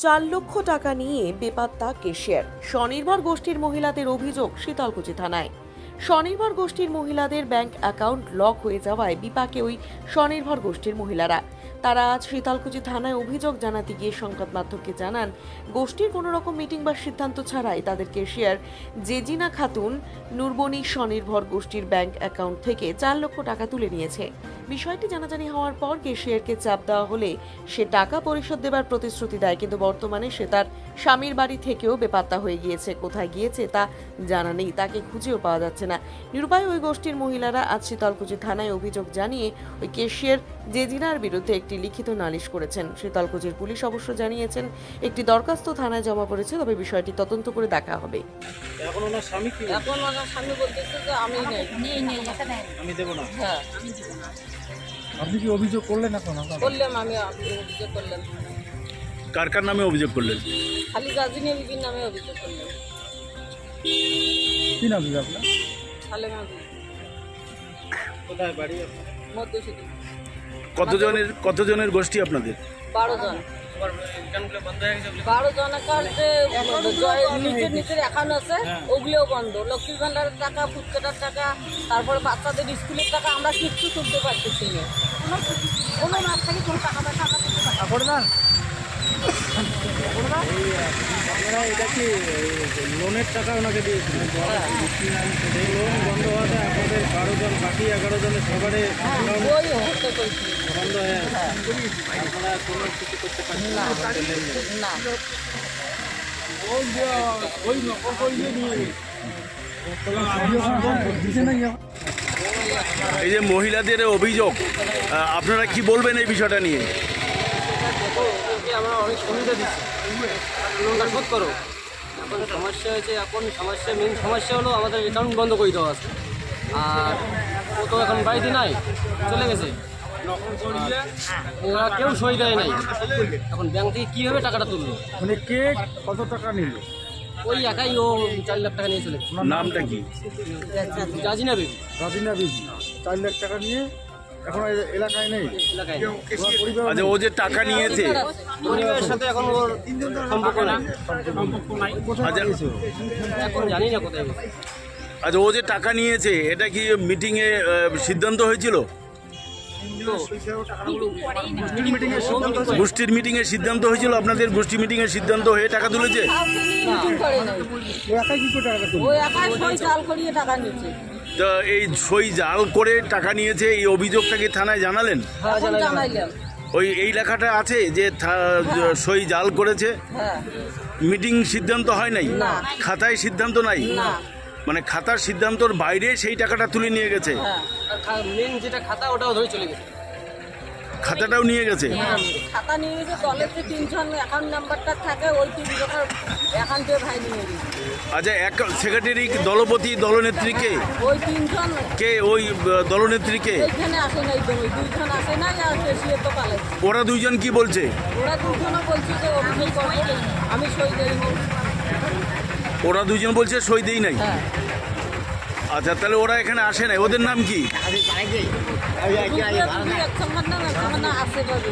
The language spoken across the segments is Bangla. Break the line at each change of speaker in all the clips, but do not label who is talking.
4 লক্ষ টাকা নিয়ে বেপাত্তা কেশিয়ার। স্বনির্ভর গোষ্ঠীর মহিলাদের অভিযোগ শীতলকুচি থানায়। স্বনির্ভর গোষ্ঠীর মহিলাদের ব্যাংক অ্যাকাউন্ট লক হয়ে যাওয়ায় বিপাকে ওই স্বনির্ভর গোষ্ঠীর মহিলারা। তারা আজ শীতলকুচি থানায় অভিযোগ জানাতে গিয়ে সংবাদ মাধ্যমকে জানান, গোষ্ঠীর কোনো রকম মিটিং বা সিদ্ধান্ত ছাড়াই তাদের কেশিয়ার জেজিনা খাতুন নুরবনি স্বনির্ভর গোষ্ঠীর ব্যাংক অ্যাকাউন্ট থেকে 4 লক্ষ টাকা তুলে নিয়েছে। বিষয়টি জানাজানি হওয়ার পর কেশিয়ারকে চাপ দেওয়া হলে সে টাকা পরিশোধ দেবার প্রতিশ্রুতি দেয়, কিন্তু বর্তমানে সে তার স্বামীর বাড়ি থেকেও বেপাত্তা হয়ে গিয়েছে। কোথায় গিয়েছে তা জানা নেই, তাকে খুঁজেও পাওয়া যাচ্ছে না। নিরুপায় ওই গোষ্ঠীর মহিলারা আজ শীতলকুচি থানায় অভিযোগ জানিয়ে ওই কেশিয়ার জেজিনার বিরুদ্ধে একটি লিখিত নালিশ করেছেন। শীতলকুচির পুলিশ অবশ্য জানিয়েছেন একটি দরখাস্ত থানায় জমা পড়েছে, তবে বিষয়টি তদন্ত করে দেখা হবে।
এখন ওনার স্বামী কি?
এখন ওনার স্বামী বলতেছে যে আমি
আমি দেবো না।
হ্যাঁ
আপনি কি অভিযোগ করলেন এখন?
বললাম, আমি অভিযোগ করলাম।
কার কার নামে অভিযোগ করলেন?
খালি গাজিনী বিবির নামে অভিযোগ করলাম।
কি নাম দিবে আপনার?
সালেমা বিবি,
কোথায় বাড়ি আপনার?
মধ্যশিটি।
কতজনের গোষ্ঠী আপনাদের?
12 জন। 12 জনকার যে নিজের নিজের অ্যাকাউন্ট আছে ওগুলোও বন্ধ। লক্ষ্মীর ভান্ডারের টাকা, ফুটকাটার টাকা, তারপরে বাচ্চাদের স্কুলের টাকা আমরা কিচ্ছু তুলতে পারতেছি না। কোনো মাস থেকে কোনো টাকা পয়সা আমরা তুলতে পারছি না।
আপনারা এটা কি লোনের টাকা ওনাকে দিয়েছিলেন? এই লোন বন্ধ হওয়াতে আপনাদের 12 জন, বাকি 11 জনের সবারে
ওই হতে বলছি
বন্ধ হয়ে আপনারা কোনো কিছু করতে পারছেন না?
না।
এই যে মহিলাদের অভিযোগ, আপনারা কি বলবেন এই বিষয়টা নিয়ে?
আমরা অনেক সুবিধা দিচ্ছি, লোনটা শোধ করো। এখন সমস্যা হয়েছে, মেন সমস্যা হলো আমাদের অ্যাকাউন্ট বন্ধ করে দেওয়া আছে। আর ও তো এখন বাড়িতে নাই, চলে গেছে। ওরা কেউ সই দেয় নাই। এখন ব্যাংক থেকে কীভাবে টাকাটা তুললো?
মানে কে কত টাকা নিল?
ওই একাই ও 4 লাখ টাকা নিয়ে চলে গেছে।
নামটা কি?
রাজিনা বিবি।
রাজিনা বিবি 4 লাখ টাকা নিয়ে এখন এলাকায় নেই।
এলাকায়
আচ্ছা, ও যে টাকা নিয়েছে
পরিবারের সাথে এখন ওর সম্পর্ক নাই।
আচ্ছা,
এখন জানি না কোথায় গেছে।
আচ্ছা, ও যে টাকা নিয়েছে এটা কি মিটিংয়ে সিদ্ধান্ত হয়েছিল? গোষ্ঠীর মিটিংয়ে সিদ্ধান্ত হয়েছিল? আপনাদের গোষ্ঠী মিটিংয়ে সিদ্ধান্ত হয়ে টাকা তুলেছে?
ও একাই কি করে টাকা তুলল?
ওই একাই সই জাল করিয়ে টাকা নিচ্ছে।
তো এই সই জাল করে টাকা নিয়েছে, এই অভিযোগটা কি থানায় জানালেন?
এখন জানাইলাম।
ওই এই লেখাটা আছে যে সই জাল করেছে,
হ্যাঁ।
মিটিং সিদ্ধান্ত হয় নাই,
না।
খাতায় সিদ্ধান্ত নাই,
না।
মানে খাতার সিদ্ধান্তর বাইরে সেই টাকাটা তুলে নিয়ে গেছে।
হ্যাঁ।
মেন যেটা খাতা ওটাও ধরে চলে গেছে।
খাতাটাও নিয়ে গেছে।
খাতা নিয়ে গেছে, দলের যে 3 জন অ্যাকাউন্ট নাম্বারটা থাকে ওই 3 জনের অ্যাকাউন্টে ভাই নিয়ে গেছে।
আচ্ছা, এক সেক্রেটারি, দলপতি, দলনেত্রী কে?
ওই 3 জন
কে ওই দলনেত্রী কে?
এইখানে আসে নাই, তো ওই 2 জন আসে নাই, আর কেশিয়ার তো পালে।
ওরা দুইজন কি বলছে?
ওরা 2 জনও বলছে যে অভিযোগ করবো, আমি সই দেইনি।
ওরা দুইজন বলছে সই দেই নাই।
হ্যাঁ।
আচ্ছা, তাহলে ওরা এখানে আসে নাই, ওদের নাম কি?
একসঙ্গে না আসে পাবে।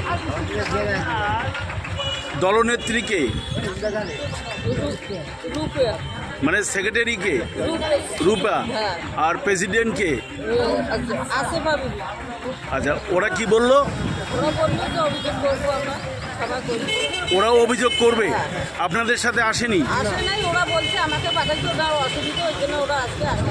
দলনেত্রী কে?
রূপে।
মানে সেক্রেটারি কে?
রূপে।
রূপা।
হ্যাঁ।
আর প্রেসিডেন্ট কে?
আসে পাবে।
আচ্ছা, ওরা কি বললো?
ওরা বললো যে অভিযোগ করবো, আমরা সবাই করবো।
ওরাও অভিযোগ করবে? আপনাদের সাথে আসেনি?
আসে নাই, ওরা বলছে আমাকে পাঠাচ্ছে, ওরা অসুবিধা, ওই জন্য ওরা আজকে আসে।